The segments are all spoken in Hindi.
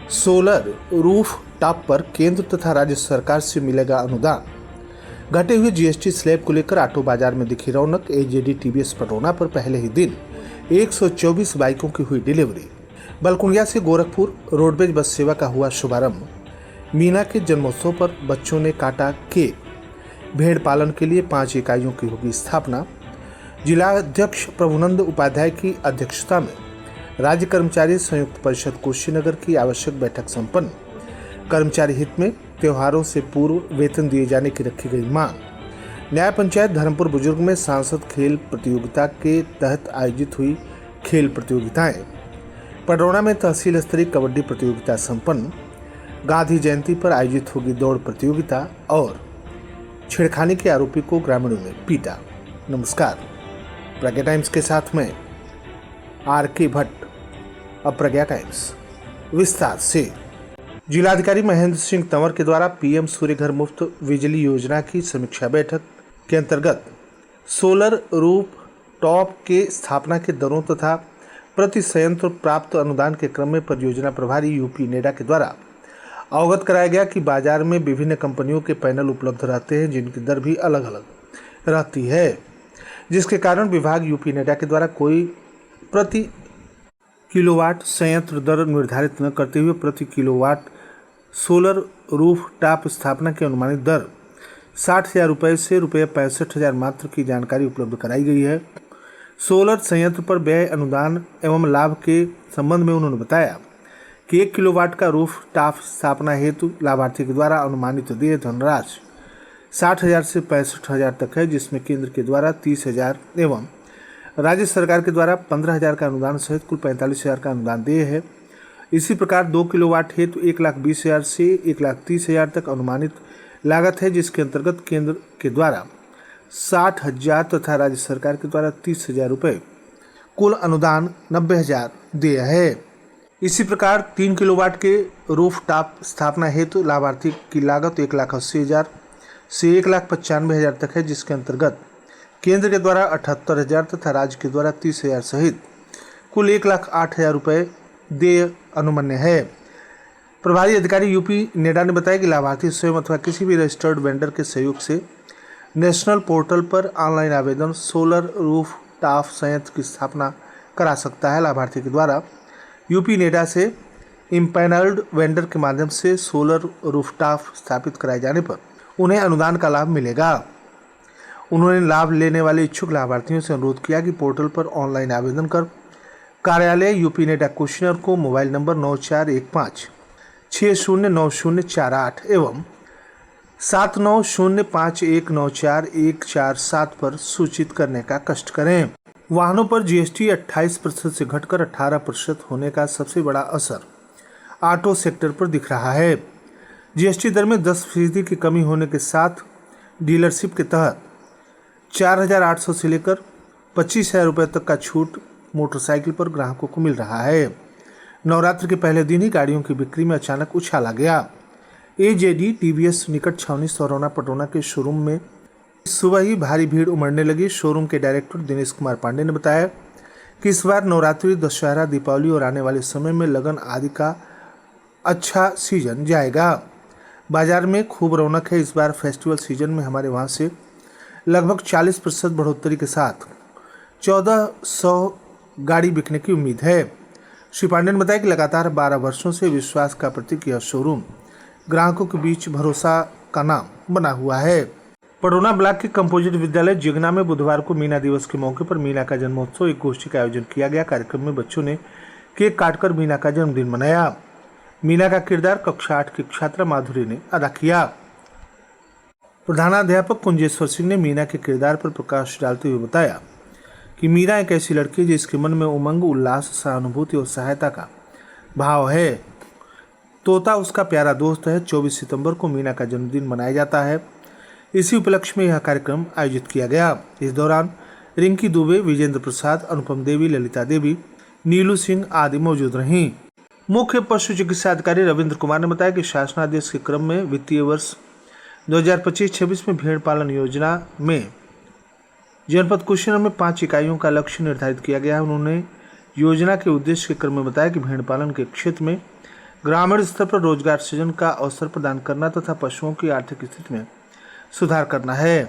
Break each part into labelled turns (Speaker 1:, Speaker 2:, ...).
Speaker 1: सोलर रूफ टॉप पर केंद्र तथा राज्य सरकार से मिलेगा अनुदान। घटे हुए जीएसटी स्लैब को लेकर ऑटो बाजार में दिखी रौनक। एजेडी टीवीएस पटौना पर पहले ही दिन 124 बाइकों की हुई डिलीवरी। बलकुंडिया से गोरखपुर रोडवेज बस सेवा का हुआ शुभारंभ। मीना के जन्मोत्सव पर बच्चों ने काटा केक। भेड़ पालन के लिए 5 इकाइयों की होगी स्थापना। जिलाध्यक्ष प्रभुनंद उपाध्याय की अध्यक्षता में राज्य कर्मचारी संयुक्त परिषद कुशीनगर की आवश्यक बैठक संपन्न। कर्मचारी हित में त्योहारों से पूर्व वेतन दिए जाने की रखी गई मांग। न्याय पंचायत धर्मपुर बुजुर्ग में सांसद खेल प्रतियोगिता के तहत आयोजित हुई खेल प्रतियोगिताएं। पडरौना में तहसील स्तरीय कबड्डी प्रतियोगिता संपन्न। गांधी जयंती पर आयोजित होगी दौड़ प्रतियोगिता और छेड़खानी के आरोपी को ग्रामीणों ने पीटा। नमस्कार, प्रज्ञा टाइम्स के साथ में आर.के. भट्ट। अब प्रज्ञा टाइम्स विस्तार से। जिलाधिकारी महेंद्र सिंह तंवर के द्वारा पीएम सूर्य घर मुफ्त बिजली योजना की समीक्षा बैठक के अंतर्गत सोलर रूफ टॉप के स्थापना के दरों तथा प्रति संयंत्र प्राप्त अनुदान के क्रम में परियोजना प्रभारी यूपी नेडा के द्वारा अवगत कराया गया कि बाजार में विभिन्न कंपनियों के पैनल उपलब्ध रहते हैं जिनकी दर भी अलग अलग रहती है, जिसके कारण विभाग यूपी नेडा के द्वारा कोई प्रति किलोवाट संयंत्र दर निर्धारित न करते हुए प्रति किलोवाट सोलर रूफ टॉप स्थापना की अनुमानित दर 60,000 रुपये से ₹65,000 मात्र की जानकारी उपलब्ध कराई गई है। सोलर संयंत्र पर व्यय अनुदान एवं लाभ के संबंध में उन्होंने बताया कि 1 किलोवाट का रूफ टॉप स्थापना हेतु लाभार्थी के द्वारा अनुमानित देय धनराशि 60,000 से 65,000 तक है, जिसमें केंद्र के द्वारा 30,000 एवं राज्य सरकार के द्वारा 15,000 का अनुदान सहित कुल 45,000 का अनुदान देय है। इसी प्रकार 2 किलोवाट हेतु 1,20,000 से 1,30,000 तक अनुमानित लागत है, जिसके अंतर्गत केंद्र के द्वारा 60,000 तथा राज्य सरकार के द्वारा 30,000 रुपये, कुल अनुदान 90,000 देय है। इसी प्रकार 3 किलोवाट के रूफ टॉप स्थापना हेतु लाभार्थी की लागत 1,80,000 से 1,95,000 तक है, जिसके अंतर्गत केंद्र के द्वारा 78,000 तथा राज्य के द्वारा 30,000 सहित कुल 1,08,000 रुपये देय अनुमन्य है। प्रभारी अधिकारी यूपी नेडा ने बताया कि लाभार्थी स्वयं अथवा किसी भी रजिस्टर्ड वेंडर के सहयोग से नेशनल पोर्टल पर ऑनलाइन आवेदन सोलर रूफ टॉप संयंत्र की स्थापना करा सकता है। लाभार्थी के द्वारा यूपी नेडा से इम्पैनल्ड वेंडर के माध्यम से सोलर रूफ टॉप स्थापित कराए जाने पर उन्हें अनुदान का लाभ मिलेगा। उन्होंने लाभ लेने वाले इच्छुक लाभार्थियों से अनुरोध किया कि पोर्टल पर ऑनलाइन आवेदन कर कार्यालय यूपी नेडा कुशीनगर को मोबाइल नंबर 9415609048 एवं 7905194147 पर सूचित करने का कष्ट करें। वाहनों पर जीएसटी 28% से घटकर 18% होने का सबसे बड़ा असर ऑटो सेक्टर पर दिख रहा है। जीएसटी दर में 10% की कमी होने के साथ डीलरशिप के तहत 4,800 से लेकर 25,000 रुपये तक का छूट मोटरसाइकिल पर ग्राहकों को मिल रहा है। नवरात्र के पहले दिन ही गाड़ियों की बिक्री में अचानक उछाल आ गया। एजेडी टीवीएस निकट छावनी सौरौना पटौना के शोरूम में सुबह ही भारी भीड़ उमड़ने लगी। शोरूम के डायरेक्टर दिनेश कुमार पांडे ने बताया कि इस बार नवरात्रि, दशहरा, दीपावली और आने वाले समय में लगन आदि का अच्छा सीजन जाएगा। बाजार में खूब रौनक है। इस बार फेस्टिवल सीजन में हमारे वहां से लगभग 40% बढ़ोतरी के साथ 1,400 गाड़ी बिकने की उम्मीद है। श्री पांडे ने बताया कि लगातार 12 वर्षों से विश्वास का प्रतीक यह शोरूम ग्राहकों के बीच भरोसा का नाम बना हुआ है। पडरौना ब्लॉक के कंपोजिट विद्यालय जिगना में बुधवार को मीना दिवस के मौके पर मीना का जन्मोत्सव एक गोष्ठी का आयोजन किया गया। कार्यक्रम में बच्चों ने केक काटकर मीना का जन्मदिन मनाया। मीना का किरदार कक्षा 8 की छात्रा माधुरी ने अदा किया। प्रधानाध्यापक कुंजेश्वर सिंह ने मीना के किरदार पर प्रकाश डालते हुए बताया कि मीना एक ऐसी लड़की है जिसके मन में उमंग, उल्लास, सहानुभूति और सहायता का भाव है। तोता उसका प्यारा दोस्त है। 24 सितंबर को मीना का जन्मदिन मनाया जाता है। इसी उपलक्ष्य में यह कार्यक्रम आयोजित किया गया। इस दौरान रिंकी दुबे, विजेंद्र प्रसाद, अनुपम देवी, ललिता देवी, नीलू सिंह आदि मौजूद रहीं। मुख्य पशु चिकित्सा अधिकारी रविंद्र कुमार ने बताया कि शासनादेश के क्रम में वित्तीय वर्ष 2025-26 में भेड़ पालन योजना में जनपद कुशीनगर में 5 इकाइयों का लक्ष्य निर्धारित किया गया है। उन्होंने योजना के उद्देश्य के क्रम में बताया कि भेड़ पालन के क्षेत्र में ग्रामीण स्तर पर रोजगार सृजन का अवसर प्रदान करना तथा पशुओं की आर्थिक स्थिति में सुधार करना है।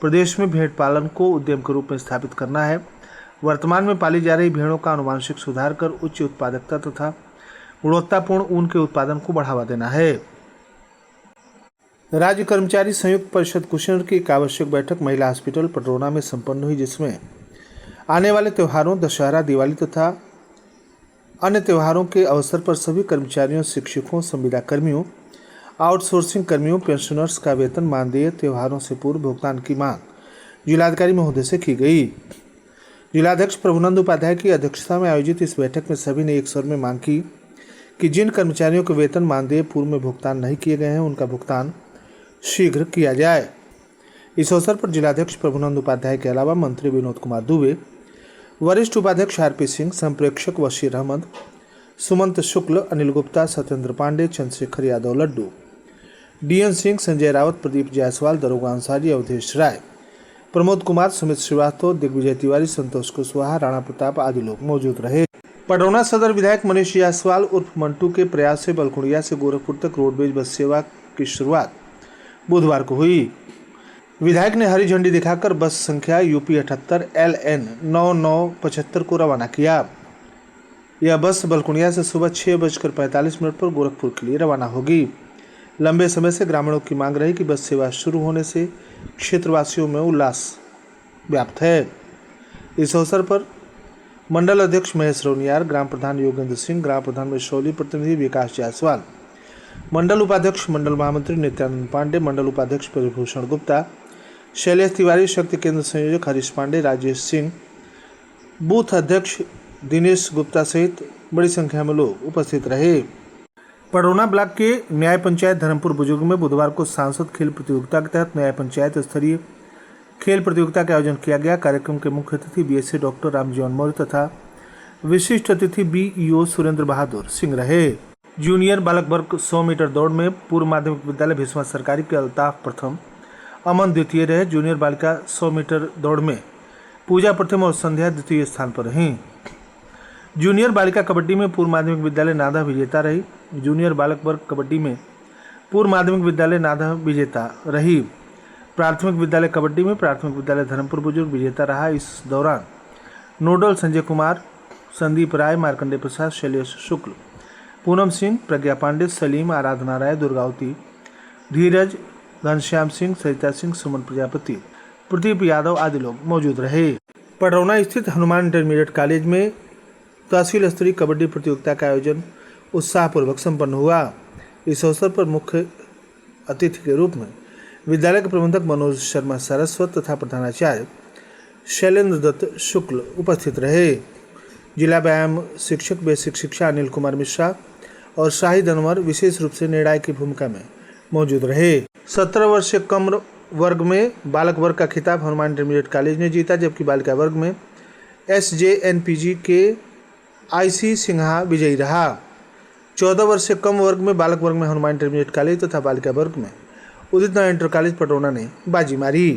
Speaker 1: प्रदेश में भेड़ पालन को उद्यम के रूप में स्थापित करना है। वर्तमान में पाली जा रही भेड़ों का आनुवंशिक सुधार कर उच्च उत्पादकता तथा गुणवत्तापूर्ण ऊन के उत्पादन को बढ़ावा देना है। राज्य कर्मचारी संयुक्त परिषद कुशीनगर की एक आवश्यक बैठक महिला हॉस्पिटल पटरौना में संपन्न हुई, जिसमें आने वाले त्योहारों दशहरा, दिवाली तथा अन्य त्योहारों के अवसर पर सभी कर्मचारियों, शिक्षकों, संविदा कर्मियों, आउटसोर्सिंग कर्मियों, पेंशनर्स का वेतन मानदेय त्योहारों से पूर्व भुगतान की मांग जिलाधिकारी महोदय से की गई। जिलाध्यक्ष प्रभुनंद उपाध्याय की अध्यक्षता में आयोजित इस बैठक में सभी ने एक स्वर में मांग की कि जिन कर्मचारियों के वेतन मानदेय पूर्व में भुगतान नहीं किए गए हैं, उनका भुगतान शीघ्र किया जाए। इस अवसर पर जिलाध्यक्ष प्रभुनंद उपाध्याय के अलावा मंत्री विनोद कुमार दुबे, वरिष्ठ उपाध्यक्ष आरपी सिंह, संप्रेक्षक बशीर अहमद, सुमंत शुक्ल, अनिल गुप्ता, सत्येंद्र पांडे, चंद्रशेखर यादव लड्डू, डीएन सिंह, संजय रावत, प्रदीप जायसवाल, दरोगा अंसारी, अवधेश राय, प्रमोद कुमार, सुमित श्रीवास्तव, दिग्विजय तिवारी, संतोष कुशवाहा, राणा प्रताप आदि लोग मौजूद रहे। पटरौना सदर विधायक मनीष जायसवाल उर्फ मंटू के प्रयास से बलकुड़िया से गोरखपुर तक रोडवेज बस सेवा की शुरुआत बुधवार को हुई। विधायक ने हरी झंडी दिखाकर बस संख्या यूपी 78 LN 9975 को रवाना किया। यह बस बलकुड़िया से सुबह 6:45 पर गोरखपुर के लिए रवाना होगी। लंबे समय से ग्रामीणों की मांग रही कि बस सेवा शुरू होने से क्षेत्रवासियों में उल्लास व्याप्त है। इस अवसर पर मंडल अध्यक्ष महेश रौनियार, ग्राम प्रधान योगेंद्र सिंह, ग्राम प्रधान में प्रतिनिधि विकास जायसवाल, मंडल उपाध्यक्ष मंडल महामंत्री नित्यानंद पांडे, मंडल उपाध्यक्ष परिभूषण गुप्ता, शैलेश तिवारी, शक्ति केंद्र संयोजक हरीश पांडे, राजेश सिंह, बूथ अध्यक्ष दिनेश गुप्ता सहित बड़ी संख्या में लोग उपस्थित रहे। पटरौना ब्लॉक के न्याय पंचायत धर्मपुर बुजुर्ग में बुधवार को सांसद खेल प्रतियोगिता के तहत न्याय पंचायत स्तरीय खेल प्रतियोगिता का आयोजन किया गया। कार्यक्रम के मुख्य अतिथि BSc डॉक्टर रामजीवन मौर्य तथा विशिष्ट अतिथि BEO सुरेंद्र बहादुर सिंह रहे। जूनियर बालक वर्ग 100 मीटर दौड़ में पूर्व माध्यमिक विद्यालय भीष्मा सरकारी के अल्ताफ प्रथम, अमन द्वितीय रहे। जूनियर बालिका 100 मीटर दौड़ में पूजा प्रथम और संध्या द्वितीय स्थान पर रहीं। जूनियर बालिका कबड्डी में पूर्व माध्यमिक विद्यालय नादा विजेता रही। जूनियर बालक वर्ग कबड्डी में पूर्व माध्यमिक विद्यालय नादा विजेता रही। प्राथमिक विद्यालय कबड्डी में प्राथमिक विद्यालय धर्मपुर बुजुर्ग विजेता रहा। इस दौरान नोडल संजय कुमार, संदीप राय, मार्कंडेय प्रसाद, शैलेश शुक्ल, पूनम सिंह, प्रज्ञा पांडे, सलीम, आराधना राय, दुर्गावती, धीरज, घनश्याम सिंह, सरिता सिंह, सुमन प्रजापति, प्रदीप यादव आदि लोग मौजूद रहे। पटरौना स्थित हनुमान इंटरमीडिएट कॉलेज में तहसील स्तरीय कबड्डी प्रतियोगिता का आयोजन उत्साहपूर्वक संपन्न हुआ। इस अवसर पर मुख्य अतिथि के रूप में विद्यालय के प्रबंधक मनोज शर्मा सारस्वत तथा प्रधानाचार्य शैलेंद्र दत्त शुक्ल उपस्थित रहे। जिला व्यायाम शिक्षक बेसिक शिक्षा अनिल कुमार मिश्रा और शाहिद अनवर विशेष रूप से निर्णायक की भूमिका में मौजूद रहे। 17 वर्ष से कम वर्ग में बालक वर्ग का खिताब हनुमान इंटरमीडिएट कॉलेज ने जीता, जबकि बालिका वर्ग में SJNPG के IC सिन्हा विजयी रहा। 14 वर्ष से कम वर्ग में बालक वर्ग में हनुमान इंटरमीडिएट कॉलेज तथा बालिका वर्ग में उदित नारायण इंटर कॉलेज पटरौना ने बाजी मारी।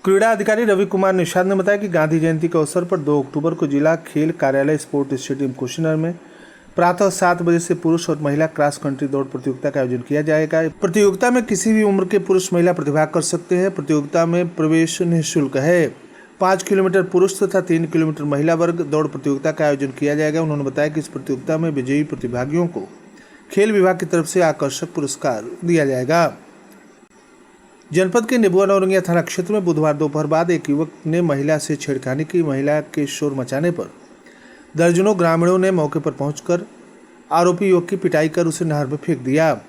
Speaker 1: क्रीड़ा अधिकारी रवि कुमार निषाद ने बताया कि गांधी जयंती के अवसर पर 2 अक्टूबर को जिला खेल कार्यालय स्पोर्ट स्टेडियम कुशीनगर में प्रातः 7 बजे से पुरुष और महिला क्रॉस कंट्री दौड़ प्रतियोगिता का आयोजन किया जाएगा। प्रतियोगिता में किसी भी उम्र के पुरुष महिला प्रतिभाग कर सकते हैं। प्रतियोगिता में प्रवेश निःशुल्क है। 5 किलोमीटर पुरुष तथा 3 किलोमीटर महिला वर्ग दौड़ प्रतियोगिता का आयोजन किया जाएगा। उन्होंने बताया कि इस प्रतियोगिता में विजयी प्रतिभागियों को खेल विभाग की तरफ से आकर्षक पुरस्कार दिया जाएगा। जनपद के नेबुआ नौरंगिया थाना क्षेत्र में बुधवार दोपहर बाद एक युवक ने महिला से छेड़खानी की। महिला के शोर मचाने पर दर्जनों ग्रामीणों ने मौके पर पहुंचकर आरोपी युवक की पिटाई कर उसे नहर में फेंक दिया।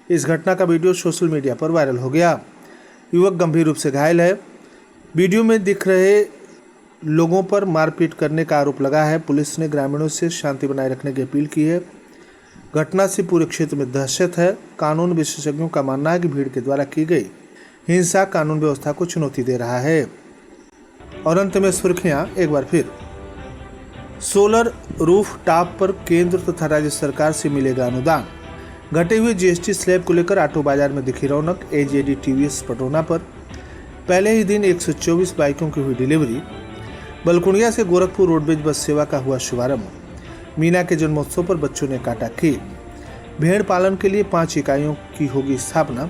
Speaker 1: इस घटना का वीडियो सोशल मीडिया पर वायरल हो गया। युवक गंभीर रूप से घायल है। वीडियो में दिख रहे लोगों पर मारपीट करने का आरोप लगा है। पुलिस ने ग्रामीणों से शांति बनाए रखने की अपील की है। घटना से पूरे क्षेत्र में दहशत है। कानून विशेषज्ञों का मानना है कि भीड़ के द्वारा की गई हिंसा कानून व्यवस्था को चुनौती दे रहा है। और अंत में सुर्खियां एक बार फिर। सोलर रूफ टॉप पर केंद्र तथा राज्य सरकार से मिलेगा अनुदान। घटे हुए GST स्लैब को लेकर ऑटो बाजार में दिखी रौनक। AJD TVS पटरौना पर पहले ही दिन 124 बाइकों की हुई डिलीवरी। बलकुड़िया से गोरखपुर रोडवेज बस सेवा का हुआ शुभारंभ। मीना के जन्मोत्सव पर बच्चों ने काटा केक। भेड़ पालन के लिए 5 इकाइयों की होगी स्थापना।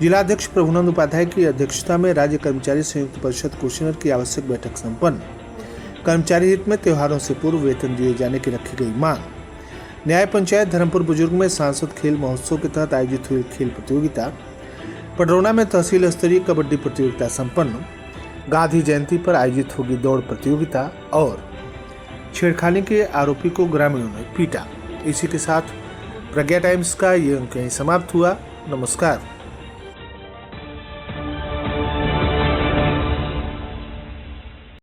Speaker 1: जिलाध्यक्ष प्रभुनंद उपाध्याय की अध्यक्षता में राज्य कर्मचारी संयुक्त परिषद कुशीनगर की आवश्यक बैठक संपन्न। कर्मचारी हित में त्योहारों से पूर्व वेतन दिए जाने की रखी गई मांग। न्याय पंचायत धर्मपुर बुजुर्ग में सांसद खेल महोत्सव के तहत आयोजित हुई खेल प्रतियोगिता। पडरौना में तहसील स्तरीय कबड्डी प्रतियोगिता संपन्न। गांधी जयंती पर आयोजित होगी दौड़ प्रतियोगिता और छेड़खानी के आरोपी को ग्रामीणों ने पीटा। इसी के साथ प्रज्ञा टाइम्स का ये अंक यहीं समाप्त हुआ। नमस्कार।